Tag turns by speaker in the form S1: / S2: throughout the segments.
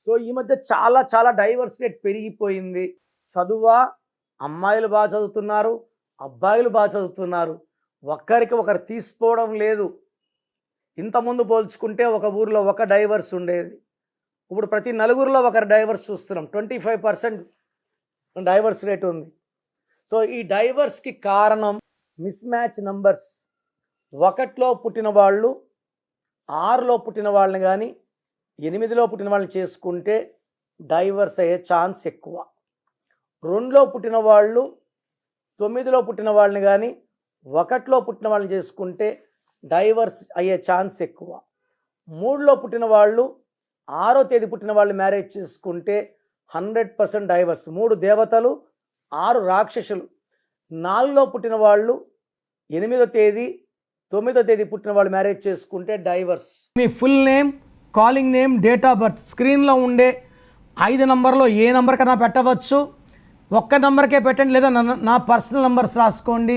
S1: So ఈ మధ్య చాలా చాలా డైవర్స్ రేట్ పెరిగిపోయింది. చదువా అమ్మాయిలు బాగా చదువుతున్నారు, అబ్బాయిలు బాగా చదువుతున్నారు. ఒక్కరికి ఒకరు తీసుకోవడం లేదు. ఇంతకుముందు పోల్చుకుంటే ఒక ఊరిలో ఒక డైవర్స్ ఉండేది. ఇప్పుడు ప్రతి నలుగురిలో ఒకరు డైవర్స్ చూస్తున్నాం. 25% డైవర్స్ రేట్ ఉంది. సో ఈ డైవర్స్కి కారణం మిస్ మ్యాచ్ నంబర్స్. 1లో పుట్టిన వాళ్ళు 6లో పుట్టిన వాళ్ళని కానీ 8లో పుట్టిన వాళ్ళని చేసుకుంటే డైవర్స్ అయ్యే ఛాన్స్ ఎక్కువ. 2లో పుట్టిన వాళ్ళు 9లో పుట్టిన వాళ్ళని కానీ 1లో పుట్టిన వాళ్ళని చేసుకుంటే డైవర్స్ అయ్యే ఛాన్స్ ఎక్కువ. 3లో పుట్టిన వాళ్ళు 6వ తేదీ పుట్టిన వాళ్ళు మ్యారేజ్ చేసుకుంటే 100% డైవర్స్. 3 దేవతలు 6 రాక్షసులు. 4లో పుట్టిన వాళ్ళు 8వ తేదీ 9వ తేదీ పుట్టిన వాళ్ళు మ్యారేజ్ చేసుకుంటే divorce. Me full name, calling name, date of birth స్క్రీన్లో ఉండే 5 నంబర్లో ఏ నెంబర్ కన్నా పెట్టవచ్చు. ఒక్క నెంబర్కే పెట్టండి, లేదా నా పర్సనల్ నెంబర్స్ రాసుకోండి.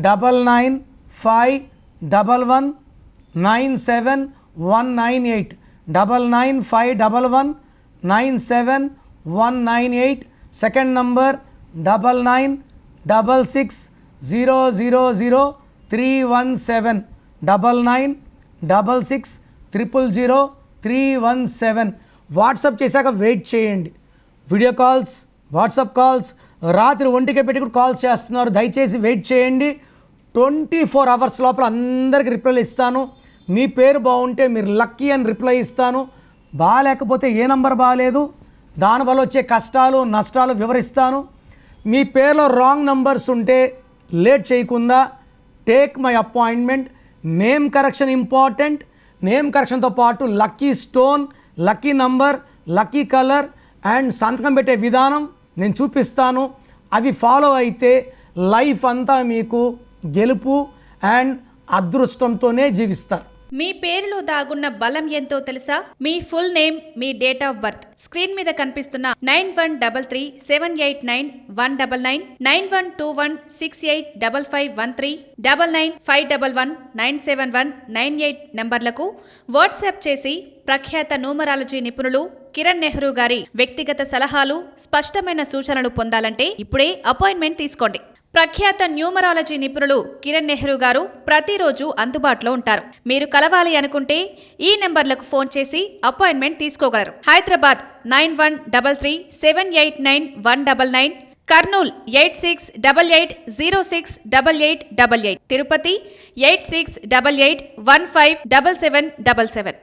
S1: 9951197198 9951197198. Second number 9966000317 9966000317. వాట్సాప్ చేశాక వెయిట్ చేయండి. వీడియో కాల్స్, వాట్సాప్ కాల్స్ రాత్రి 1కే పెట్టి కూడా కాల్స్ చేస్తున్నారు. దయచేసి వెయిట్ చేయండి. 24 అవర్స్ లోపల అందరికీ రిప్లైలు ఇస్తాను. మీ పేరు బాగుంటే మీరు లక్కీ అని రిప్లై ఇస్తాను. బాగాలేకపోతే ఏ నంబర్ బాగాలేదు, దానివల్ల వచ్చే కష్టాలు నష్టాలు వివరిస్తాను. మీ పేరులో రాంగ్ నంబర్స్ ఉంటే లేట్ చేయకుండా take my appointment. Name correction important. Name కరెక్షన్తో పాటు lucky stone, lucky number, lucky colour and సంతకం పెట్టే విధానం నేను చూపిస్తాను. అవి ఫాలో అయితే లైఫ్ అంతా మీకు గెలుపు అండ్ అదృష్టంతోనే జీవిస్తారు.
S2: మీ పేరులో దాగున్న బలం ఎంతో తెలుసా? మీ ఫుల్ నేమ్, మీ డేట్ ఆఫ్ బర్త్ స్క్రీన్ మీద కనిపిస్తున్న 9133789199 9121685513 9951197198 నంబర్లకు వాట్సాప్ చేసి ప్రఖ్యాత న్యూమరాలజీ నిపుణులు కిరణ్ నెహ్రూ గారి వ్యక్తిగత సలహాలు, స్పష్టమైన సూచనలు పొందాలంటే ఇప్పుడే అపాయింట్మెంట్ తీసుకోండి. ప్రఖ్యాత న్యూమరాలజీ నిపుణులు కిరణ్ నెహ్రూ గారు ప్రతిరోజు అందుబాటులో ఉంటారు. మీరు కలవాలి అనుకుంటే ఈ నెంబర్లకు ఫోన్ చేసి అపాయింట్మెంట్ తీసుకోగలరు. హైదరాబాద్ 9133789199, కర్నూల్ 8688068888, తిరుపతి 8688157777.